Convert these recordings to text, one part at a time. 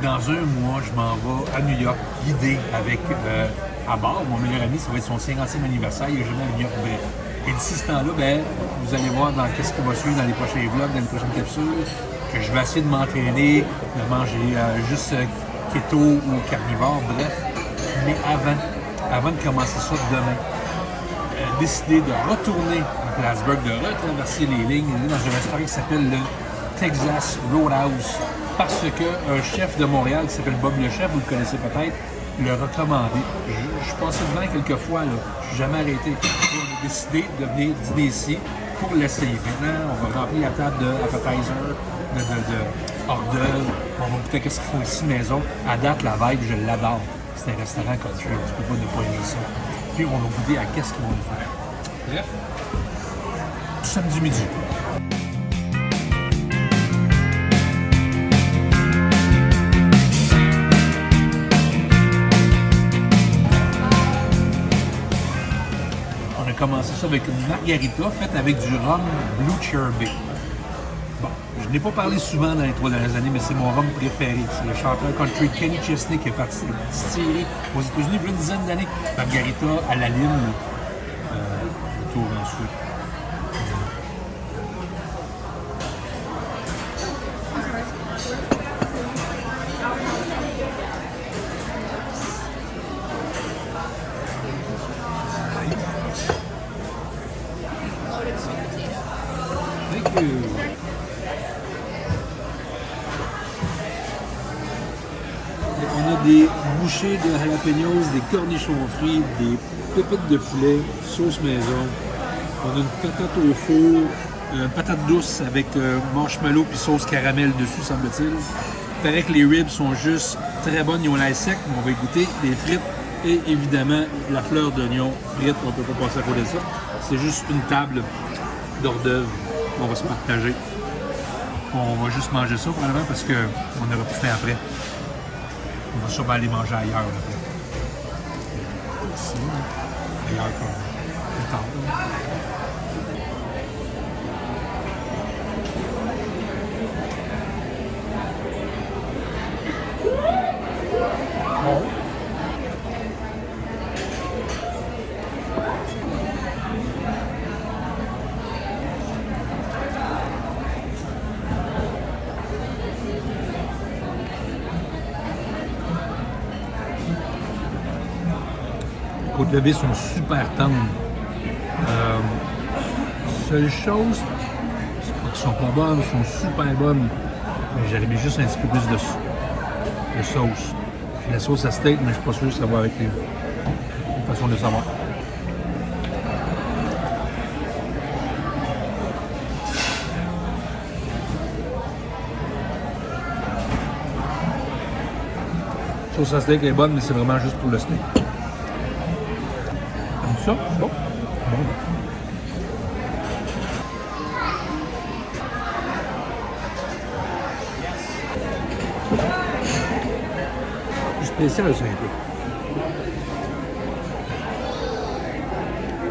dans un mois, je m'en vais à New York, guidé avec à bord. Mon meilleur ami, ça va être son 50e anniversaire. Il est jamais à New York, bref. Et d'ici ce temps-là, ben, vous allez voir dans qu'est-ce qui va suivre dans les prochains vlogs, dans les prochaines capsules, que je vais essayer de m'entraîner, de manger juste keto ou carnivore, bref. Mais avant de commencer ça demain, décidé de retourner à Plattsburgh, de retraverser les lignes, aller dans un restaurant qui s'appelle le Texas Roadhouse. Parce qu'un chef de Montréal qui s'appelle Bob le Chef, vous le connaissez peut-être, le recommandé. Je suis passé devant quelques fois, là. Je suis jamais arrêté. Et on a décidé de venir dîner ici pour l'essayer. Maintenant, on va remplir la table d'appetizer, de hors d'œuvre. On va goûter qu'est-ce qu'ils font ici maison. À date, la vibe, je l'adore. C'est un restaurant country, tu peux pas ne pas aimer ça. Puis on va goûter à qu'est-ce qu'ils vont nous faire. Bref, samedi midi. On a commencé ça avec une margarita faite avec du rhum Blue Cherry. Bon, je n'ai pas parlé souvent dans les 3 dernières années, mais c'est mon rhum préféré. C'est le chanteur country Kenny Chesney qui est parti distillé aux États-Unis il y a une dizaine d'années. Margarita à la lime, le tour ensuite. Thank you. On a des bouchées de jalapenos, des cornichons frits, des pépites de poulet, sauce maison. On a une patate au four, une patate douce avec marshmallow puis sauce caramel dessus, semble-t-il. Il paraît que les ribs sont juste très bonnes, ils ont l'air sec, mais on va y goûter. Des frites et évidemment la fleur d'oignon frite, on ne peut pas passer à côté de ça. C'est juste une table d'hors d'œuvre. On va se partager. On va juste manger ça probablement parce qu'on n'aura plus faim après. On va sûrement aller manger ailleurs après. Ici, ailleurs plus tard. Bon. Les côtes levées sont super tendres. Seule chose, c'est pas qu'elles sont pas bonnes, elles sont super bonnes. Mais j'aurais mis juste un petit peu plus de sauce. J'ai la sauce à steak, mais je suis pas sûr que ça va avec les façons de savoir. La sauce à steak est bonne, mais c'est vraiment juste pour le steak. Comme ça, bon. Plus spécial, ça, un peu.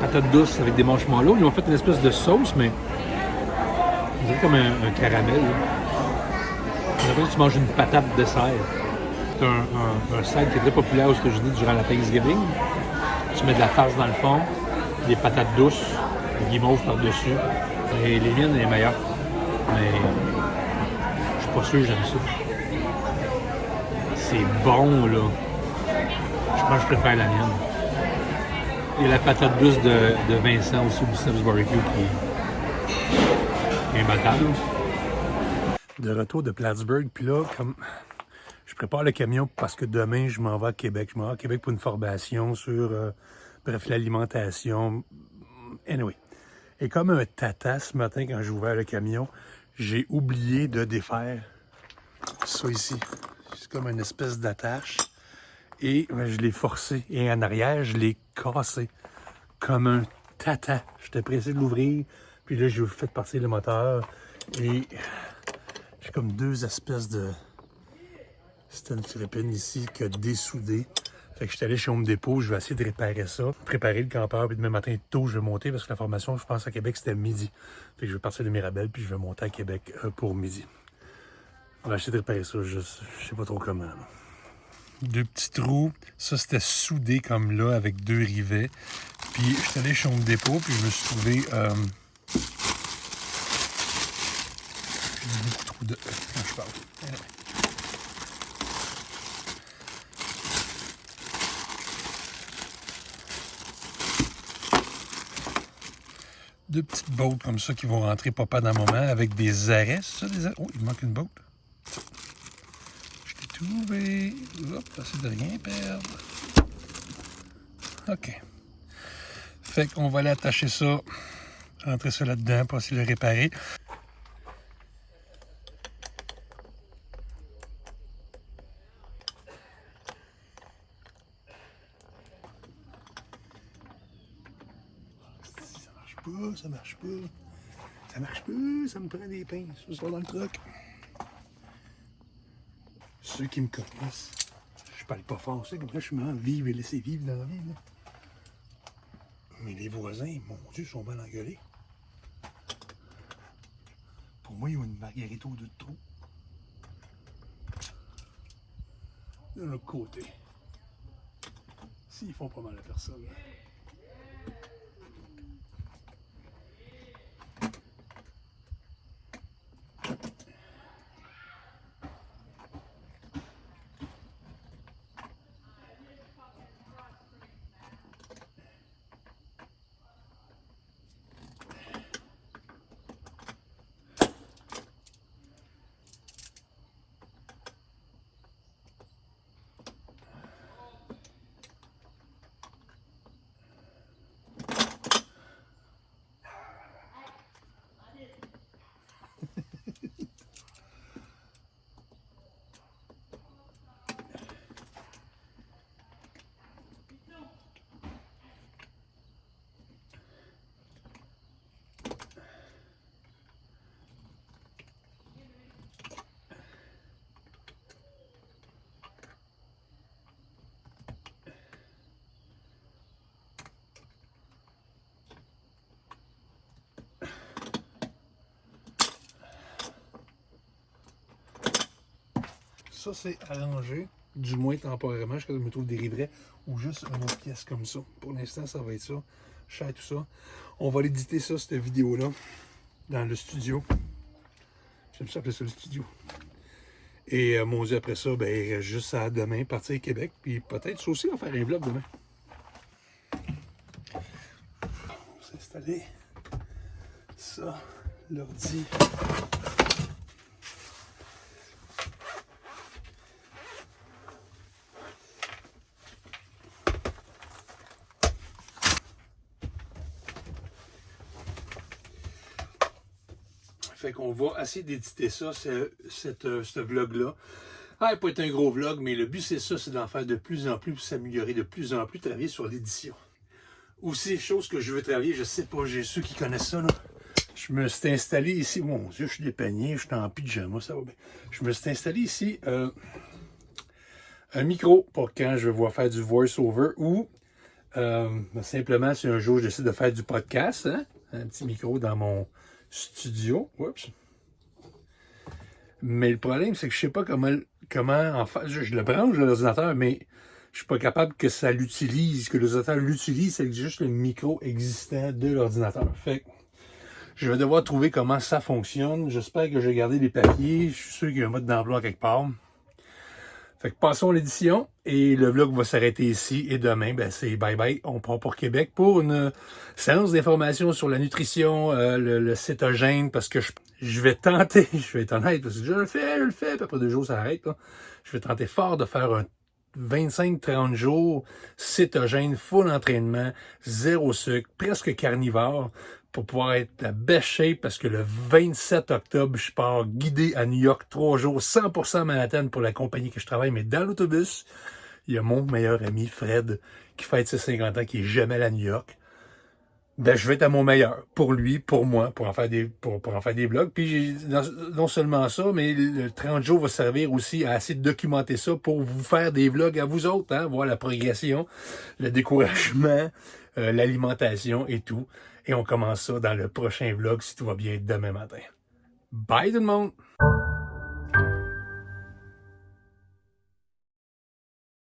Patate douce avec des marshmallows. Ils ont fait une espèce de sauce, mais on dirait comme un caramel. On dirait que tu manges une patate de serre. C'est un side qui est très populaire aux États-Unis durant la Thanksgiving. Tu mets de la farce dans le fond, des patates douces, des guimauves par-dessus. Et les miennes, les meilleures. Mais je suis pas sûr que j'aime ça. C'est bon, là. Je pense que je préfère la mienne. Et la patate douce de Vincent aussi, du Steps Barbecue, qui est imbattable. De retour de Plattsburgh, puis là, comme je prépare le camion parce que demain, je m'en vais à Québec. Je m'en vais à Québec pour une formation sur, bref, l'alimentation. Anyway. Et comme un tata, ce matin, quand j'ai ouvert le camion, j'ai oublié de défaire ça ici. C'est comme une espèce d'attache. Et ben, je l'ai forcé. Et en arrière, je l'ai cassé. Comme un tata. J'étais pressé de l'ouvrir. Puis là, j'ai fait partir le moteur. Et j'ai comme deux espèces de... C'était une Philippine ici qui a dessoudé. Fait que je suis allé chez Home Depot, je vais essayer de réparer ça, préparer le campeur, puis demain matin tôt, je vais monter parce que la formation, je pense, à Québec, c'était midi. Fait que je vais partir de Mirabel, puis je vais monter à Québec pour midi. On va essayer de réparer ça, je sais pas trop comment. Là. 2 petits trous. Ça, c'était soudé comme là, avec 2 rivets. Puis, je suis allé chez Home Depot, puis je me suis trouvé... J'ai beaucoup trop de... Quand je parle. Deux petites bottes comme ça qui vont rentrer pas d'un moment avec des arrêts. C'est ça, des arrêts? Oh, il manque une botte. Je l'ai trouvé. Hop, essayer de rien perdre. OK. Fait qu'on va aller attacher ça, rentrer ça là-dedans pour essayer de le réparer. Ça marche pas. Ça marche pas, ça me prend des pinces. Ça va dans le truc. Ceux qui me connaissent, je parle pas fort, c'est comme ça, je suis vraiment vivre et laisser vivre dans la vie. Là. Mais les voisins, mon Dieu, sont mal engueulés. Pour moi, ils ont une margarita au-dessus de trop. De l'autre côté. S'ils font pas mal à personne. Ça, c'est arrangé, du moins temporairement, jusqu'à ce que je me trouve des rivets ou juste une autre pièce comme ça. Pour l'instant, ça va être ça. Je sais tout ça. On va l'éditer ça, cette vidéo-là, dans le studio. J'aime ça appeler ça le studio. Et mon Dieu, après ça, ben, il reste juste à demain, partir à Québec. Puis peut-être ça aussi, on va faire un vlog demain. On va s'installer. Ça, l'ordi. Fait qu'on va essayer d'éditer ça, ce vlog-là. Ah, il n'a pas été un gros vlog, mais le but c'est ça, c'est d'en faire de plus en plus, pour s'améliorer de plus en plus, travailler sur l'édition. Aussi, chose que je veux travailler, je sais pas, j'ai ceux qui connaissent ça, là. Je me suis installé ici, mon Dieu, je suis dépeigné, je suis en pyjama, ça va bien. Je me suis installé ici un micro pour quand je vais faire du voice-over ou simplement si un jour je décide de faire du podcast, hein, un petit micro dans mon studio. Oups. Mais le problème, c'est que je sais pas comment en faire. Je le branche l'ordinateur, mais je suis pas capable que ça l'utilise, que l'ordinateur l'utilise, c'est juste le micro existant de l'ordinateur. Fait que je vais devoir trouver comment ça fonctionne. J'espère que je vais garder les papiers. Je suis sûr qu'il y a un mode d'emploi quelque part. Fait que passons à l'édition et le vlog va s'arrêter ici. Et demain, ben c'est bye bye. On part pour Québec pour une séance d'information sur la nutrition, le cétogène, parce que je vais tenter, je vais être honnête, parce que je le fais, puis après 2 jours ça arrête. Là. Je vais tenter fort de faire un 25-30 jours cétogène, full entraînement, 0 sucre, presque carnivore, pour pouvoir être la best shape, parce que le 27 octobre, je pars guidé à New York 3 jours, 100% Manhattan pour la compagnie que je travaille, mais dans l'autobus, il y a mon meilleur ami Fred qui fête ses 50 ans, qui est jamais allé à New York. Ben, je vais être à mon meilleur, pour lui, pour moi, pour en faire des vlogs. Puis non seulement ça, mais le 30 jours va servir aussi à essayer de documenter ça pour vous faire des vlogs à vous autres, hein, voir la progression, le découragement, l'alimentation et tout. Et on commence ça dans le prochain vlog, si tout va bien, demain matin. Bye tout le monde!